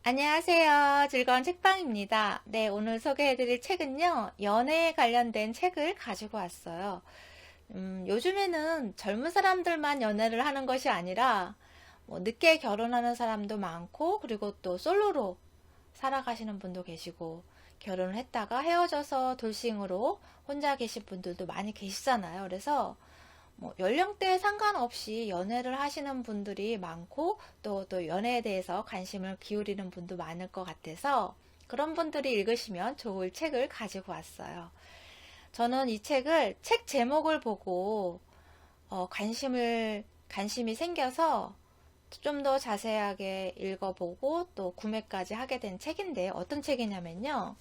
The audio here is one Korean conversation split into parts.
안녕하세요. 즐거운 책방입니다. 네, 오늘 소개해드릴 책은요, 연애에 관련된 책을 가지고 왔어요. 요즘에는 젊은 사람들만 연애를 하는 것이 아니라, 늦게 결혼하는 사람도 많고, 그리고 또 솔로로 살아가시는 분도 계시고, 결혼을 했다가 헤어져서 돌싱으로 혼자 계신 분들도 많이 계시잖아요. 그래서 연령대에 상관없이 연애를 하시는 분들이 많고 또 연애에 대해서 관심을 기울이는 분도 많을 것 같아서 그런 분들이 읽으시면 좋을 책을 가지고 왔어요. 저는 이 책을 책 제목을 보고 관심이 생겨서 좀 더 자세하게 읽어보고 또 구매까지 하게 된 책인데 어떤 책이냐면요.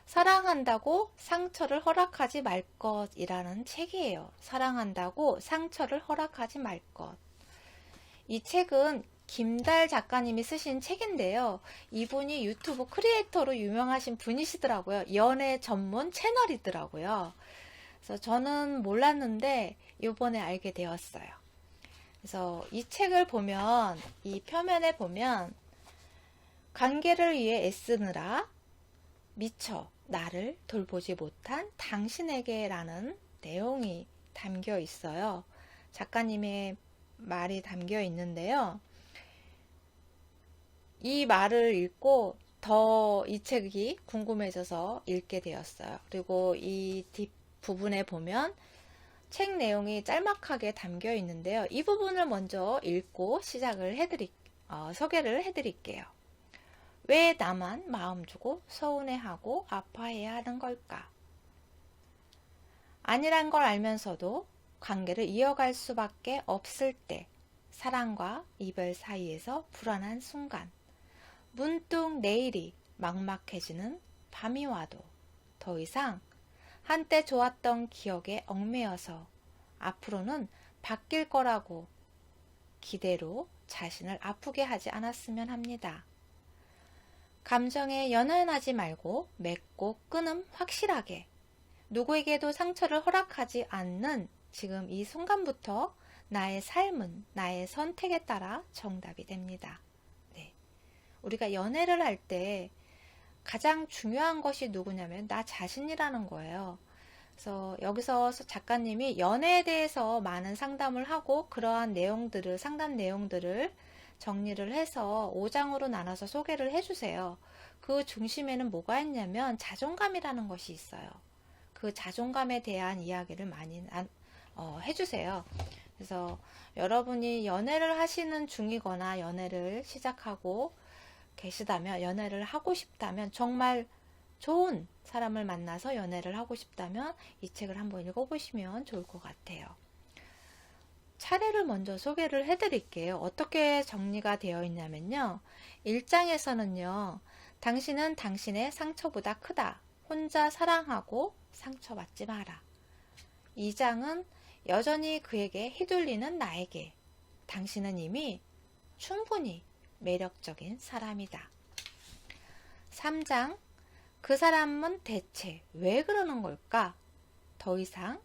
사랑한다고 상처를 허락하지 말 것이라는 책이에요. 사랑한다고 상처를 허락하지 말 것. 이 책은 김달 작가님이 쓰신 책인데요. 이분이 유튜브 크리에이터로 유명하신 분이시더라고요. 연애 전문 채널이더라고요. 그래서 저는 몰랐는데 이번에 알게 되었어요. 그래서 이 책을 보면 이 표면에 보면 관계를 위해 애쓰느라 미처 나를 돌보지 못한 당신에게라는 내용이 담겨 있어요. 작가님의 말이 담겨 있는데요. 이 말을 읽고 더 이 책이 궁금해져서 읽게 되었어요. 그리고 이 뒷부분에 보면 책 내용이 짤막하게 담겨 있는데요. 이 부분을 먼저 읽고 소개를 해드릴게요. 왜 나만 마음 주고 서운해하고 아파해야 하는 걸까? 아니란 걸 알면서도 관계를 이어갈 수밖에 없을 때, 사랑과 이별 사이에서 불안한 순간, 문득 내일이 막막해지는 밤이 와도 더 이상 한때 좋았던 기억에 얽매여서 앞으로는 바뀔 거라고 기대로 자신을 아프게 하지 않았으면 합니다. 감정에 연연하지 말고 맺고 끊음 확실하게 누구에게도 상처를 허락하지 않는 지금 이 순간부터 나의 삶은 나의 선택에 따라 정답이 됩니다. 네. 우리가 연애를 할 때 가장 중요한 것이 누구냐면 나 자신이라는 거예요. 그래서 여기서 작가님이 연애에 대해서 많은 상담을 하고 그러한 상담 내용들을 정리를 해서 5장으로 나눠서 소개를 해주세요. 그 중심에는 뭐가 있냐면 자존감이라는 것이 있어요. 그 자존감에 대한 이야기를 많이 해주세요. 그래서 여러분이 연애를 하시는 중이거나 연애를 시작하고 계시다면, 연애를 하고 싶다면, 정말 좋은 사람을 만나서 연애를 하고 싶다면 이 책을 한번 읽어보시면 좋을 것 같아요. 차례를 먼저 소개를 해드릴게요. 어떻게 정리가 되어 있냐면요. 1장에서는요. 당신은 당신의 상처보다 크다. 혼자 사랑하고 상처받지 마라. 2장은 여전히 그에게 휘둘리는 나에게. 당신은 이미 충분히 매력적인 사람이다. 3장 그 사람은 대체 왜 그러는 걸까? 더 이상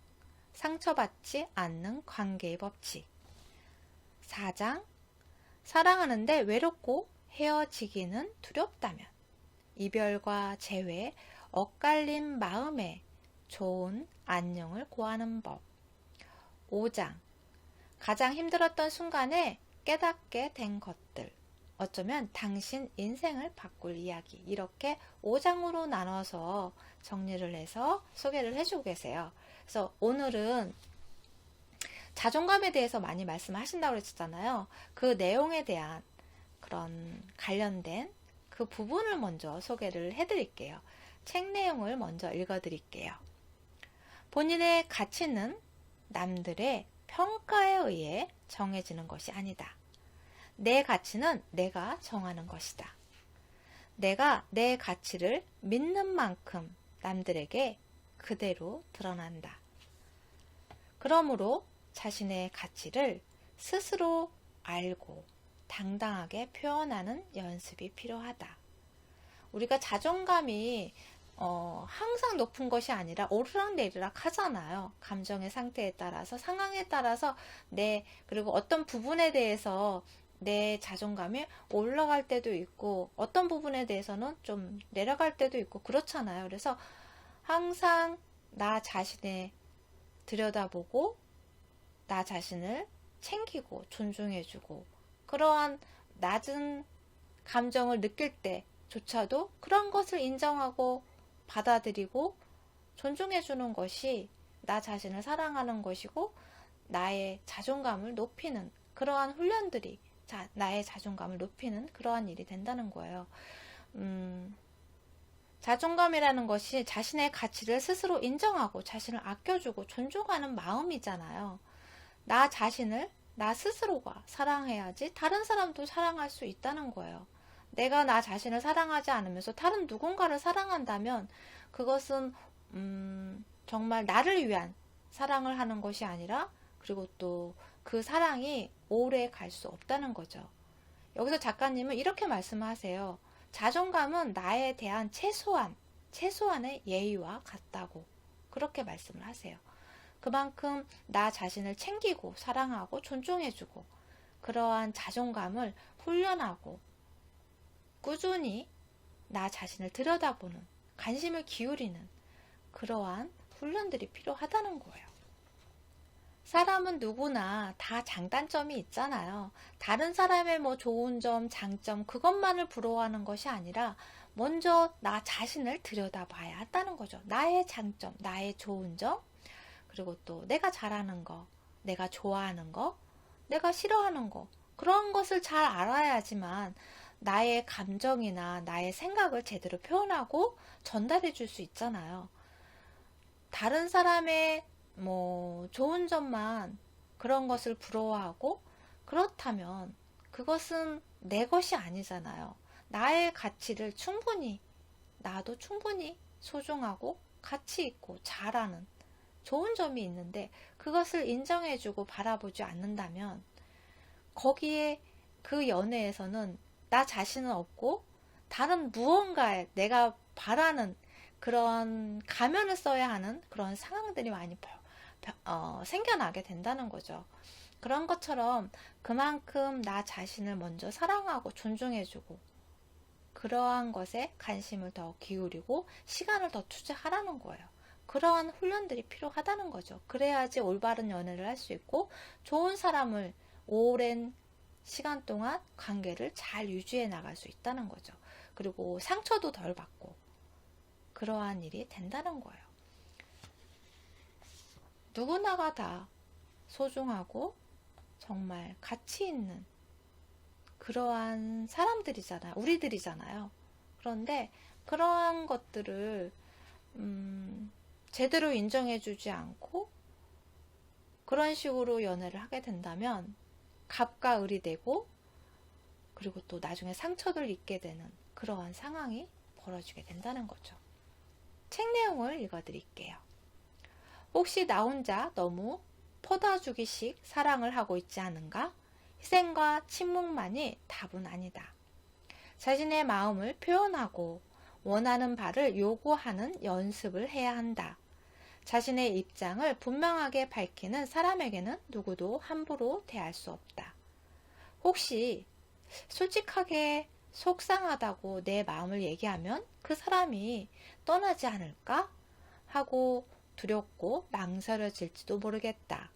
상처받지 않는 관계의 법칙. 4장 사랑하는데 외롭고 헤어지기는 두렵다면 이별과 재회, 엇갈린 마음에 좋은 안녕을 구하는 법. 5장 가장 힘들었던 순간에 깨닫게 된 것들. 어쩌면 당신 인생을 바꿀 이야기. 이렇게 5장으로 나눠서 정리를 해서 소개를 해주고 계세요. 그래서 오늘은 자존감에 대해서 많이 말씀하신다고 그랬잖아요. 그 내용에 대한 그런 관련된 그 부분을 먼저 소개를 해드릴게요. 책 내용을 먼저 읽어드릴게요. 본인의 가치는 남들의 평가에 의해 정해지는 것이 아니다. 내 가치는 내가 정하는 것이다. 내가 내 가치를 믿는 만큼 남들에게 그대로 드러난다. 그러므로 자신의 가치를 스스로 알고 당당하게 표현하는 연습이 필요하다. 우리가 자존감이 항상 높은 것이 아니라 오르락내리락 하잖아요. 감정의 상태에 따라서, 상황에 따라서 그리고 어떤 부분에 대해서 내 자존감이 올라갈 때도 있고 어떤 부분에 대해서는 좀 내려갈 때도 있고 그렇잖아요. 그래서 항상 나 자신에 들여다보고 나 자신을 챙기고 존중해주고 그러한 낮은 감정을 느낄 때조차도 그런 것을 인정하고 받아들이고 존중해주는 것이 나 자신을 사랑하는 것이고 나의 자존감을 높이는 그러한 훈련들이 나의 자존감을 높이는 그러한 일이 된다는 거예요. 자존감이라는 것이 자신의 가치를 스스로 인정하고 자신을 아껴주고 존중하는 마음이잖아요. 나 자신을 나 스스로가 사랑해야지 다른 사람도 사랑할 수 있다는 거예요. 내가 나 자신을 사랑하지 않으면서 다른 누군가를 사랑한다면 그것은 정말 나를 위한 사랑을 하는 것이 아니라 그리고 또 그 사랑이 오래 갈 수 없다는 거죠. 여기서 작가님은 이렇게 말씀하세요. 자존감은 나에 대한 최소한의 예의와 같다고 그렇게 말씀을 하세요. 그만큼 나 자신을 챙기고 사랑하고 존중해주고 그러한 자존감을 훈련하고 꾸준히 나 자신을 들여다보는 관심을 기울이는 그러한 훈련들이 필요하다는 거예요. 사람은 누구나 다 장단점이 있잖아요. 다른 사람의 뭐 좋은 점, 장점 그것만을 부러워하는 것이 아니라 먼저 나 자신을 들여다봐야 한다는 거죠. 나의 장점, 나의 좋은 점 그리고 또 내가 잘하는 거, 내가 좋아하는 거, 내가 싫어하는 거 그런 것을 잘 알아야지만 나의 감정이나 나의 생각을 제대로 표현하고 전달해 줄 수 있잖아요. 다른 사람의 뭐 좋은 점만 그런 것을 부러워하고 그렇다면 그것은 내 것이 아니잖아요. 나의 가치를 나도 충분히 소중하고 가치 있고 잘하는 좋은 점이 있는데 그것을 인정해주고 바라보지 않는다면 거기에 그 연애에서는 나 자신은 없고 다른 무언가에 내가 바라는 그런 가면을 써야 하는 그런 상황들이 많이 생겨나게 된다는 거죠. 그런 것처럼 그만큼 나 자신을 먼저 사랑하고 존중해주고 그러한 것에 관심을 더 기울이고 시간을 더 투자하라는 거예요. 그러한 훈련들이 필요하다는 거죠. 그래야지 올바른 연애를 할 수 있고 좋은 사람을 오랜 시간 동안 관계를 잘 유지해 나갈 수 있다는 거죠. 그리고 상처도 덜 받고 그러한 일이 된다는 거예요. 누구나가 다 소중하고 정말 가치 있는 그러한 사람들이잖아요. 우리들이잖아요. 그런데 그러한 것들을 제대로 인정해주지 않고 그런 식으로 연애를 하게 된다면 갑과 을이 되고 그리고 또 나중에 상처를 입게 되는 그러한 상황이 벌어지게 된다는 거죠. 책 내용을 읽어드릴게요. 혹시 나 혼자 너무 퍼다주기식 사랑을 하고 있지 않은가? 희생과 침묵만이 답은 아니다. 자신의 마음을 표현하고 원하는 바를 요구하는 연습을 해야 한다. 자신의 입장을 분명하게 밝히는 사람에게는 누구도 함부로 대할 수 없다. 혹시 솔직하게 속상하다고 내 마음을 얘기하면 그 사람이 떠나지 않을까? 하고 두렵고 망설여질지도 모르겠다.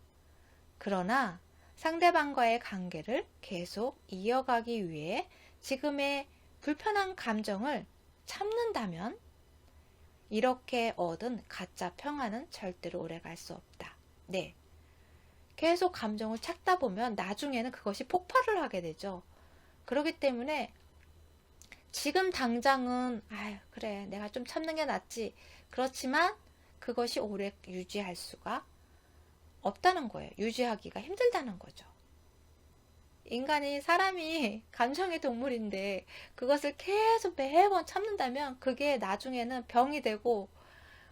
그러나 상대방과의 관계를 계속 이어가기 위해 지금의 불편한 감정을 참는다면 이렇게 얻은 가짜 평화는 절대로 오래갈 수 없다. 네. 계속 감정을 찾다 보면 나중에는 그것이 폭발을 하게 되죠. 그렇기 때문에 지금 당장은 그래 내가 좀 참는 게 낫지. 그렇지만 그것이 오래 유지할 수가 없다는 거예요. 유지하기가 힘들다는 거죠. 사람이 감정의 동물인데 그것을 계속 매번 참는다면 그게 나중에는 병이 되고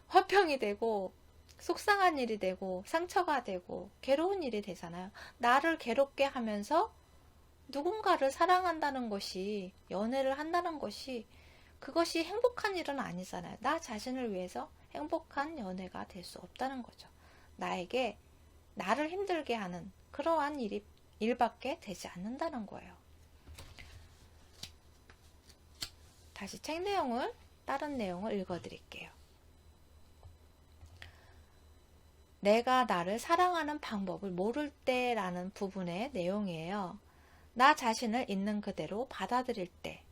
화병이 되고 속상한 일이 되고 상처가 되고 괴로운 일이 되잖아요. 나를 괴롭게 하면서 누군가를 사랑한다는 것이 연애를 한다는 것이 그것이 행복한 일은 아니잖아요. 나 자신을 위해서 행복한 연애가 될 수 없다는 거죠. 나에게 나를 힘들게 하는 그러한 일밖에 되지 않는다는 거예요. 다시 다른 내용을 읽어드릴게요. 내가 나를 사랑하는 방법을 모를 때라는 부분의 내용이에요. 나 자신을 있는 그대로 받아들일 때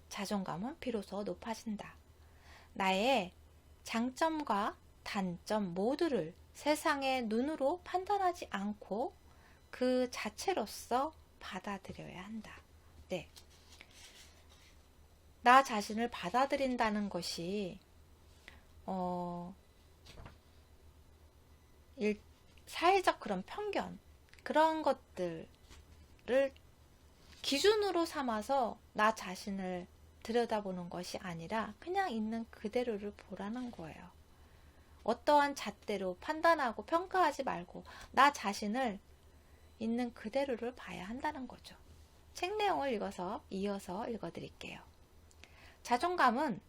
자존감은 비로소 높아진다. 나의 장점과 단점 모두를 세상의 눈으로 판단하지 않고 그 자체로서 받아들여야 한다. 네. 나 자신을 받아들인다는 것이 사회적 그런 편견, 그런 것들을 기준으로 삼아서 나 자신을 들여다보는 것이 아니라 그냥 있는 그대로를 보라는 거예요. 어떠한 잣대로 판단하고 평가하지 말고 나 자신을 있는 그대로를 봐야 한다는 거죠. 책 내용을 이어서 읽어드릴게요. 자존감은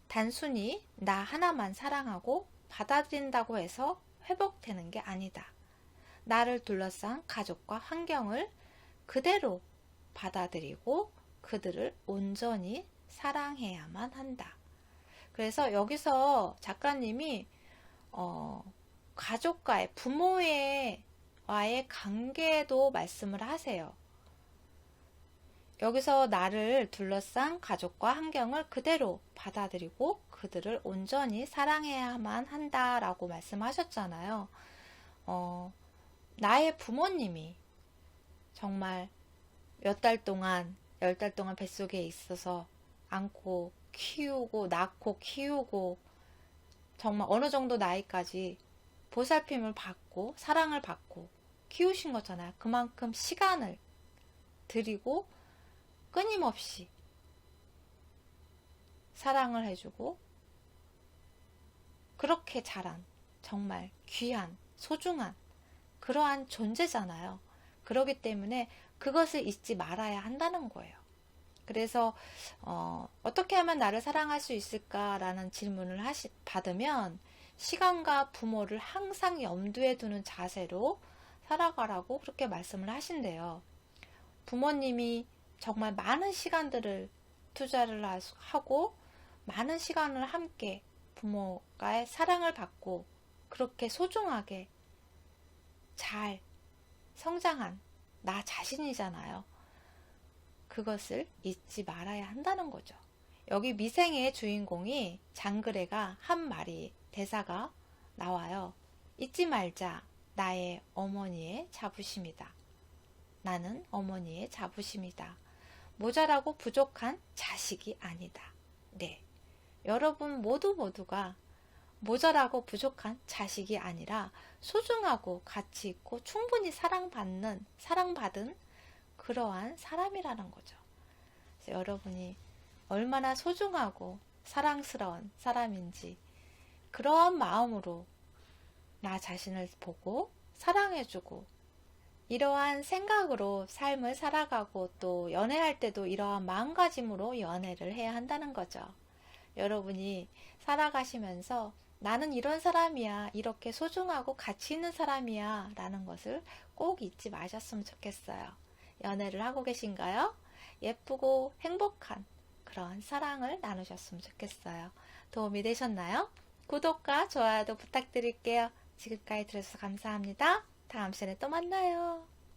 단순히 나 하나만 사랑하고 받아들인다고 해서 회복되는 게 아니다. 나를 둘러싼 가족과 환경을 그대로 받아들이고 그들을 온전히 사랑해야만 한다. 그래서 여기서 작가님이 가족과의 부모와의 관계도 말씀을 하세요. 여기서 나를 둘러싼 가족과 환경을 그대로 받아들이고 그들을 온전히 사랑해야만 한다라고 말씀하셨잖아요. 나의 부모님이 정말 몇 달 동안, 10달 동안 뱃속에 있어서 안고 키우고 낳고 키우고 정말 어느 정도 나이까지 보살핌을 받고 사랑을 받고 키우신 거잖아요. 그만큼 시간을 들이고 끊임없이 사랑을 해주고 그렇게 자란 정말 귀한 소중한 그러한 존재잖아요. 그렇기 때문에 그것을 잊지 말아야 한다는 거예요. 그래서 어떻게 하면 나를 사랑할 수 있을까라는 질문을 받으면 시간과 부모를 항상 염두에 두는 자세로 살아가라고 그렇게 말씀을 하신대요. 부모님이 정말 많은 시간들을 투자를 하고 많은 시간을 함께 부모가의 사랑을 받고 그렇게 소중하게 잘 성장한 나 자신이잖아요. 그것을 잊지 말아야 한다는 거죠. 여기 미생의 주인공이 장그래가 한 말이 대사가 나와요. 잊지 말자. 나의 어머니의 자부심이다. 나는 어머니의 자부심이다. 모자라고 부족한 자식이 아니다. 네. 여러분 모두가 모자라고 부족한 자식이 아니라 소중하고 가치 있고 충분히 사랑받은 그러한 사람이라는 거죠. 그래서 여러분이 얼마나 소중하고 사랑스러운 사람인지 그러한 마음으로 나 자신을 보고 사랑해주고 이러한 생각으로 삶을 살아가고 또 연애할 때도 이러한 마음가짐으로 연애를 해야 한다는 거죠. 여러분이 살아가시면서 나는 이런 사람이야, 이렇게 소중하고 가치 있는 사람이야 라는 것을 꼭 잊지 마셨으면 좋겠어요. 연애를 하고 계신가요? 예쁘고 행복한 그런 사랑을 나누셨으면 좋겠어요. 도움이 되셨나요? 구독과 좋아요도 부탁드릴게요. 지금까지 들어주셔서 감사합니다. 다음 시간에 또 만나요.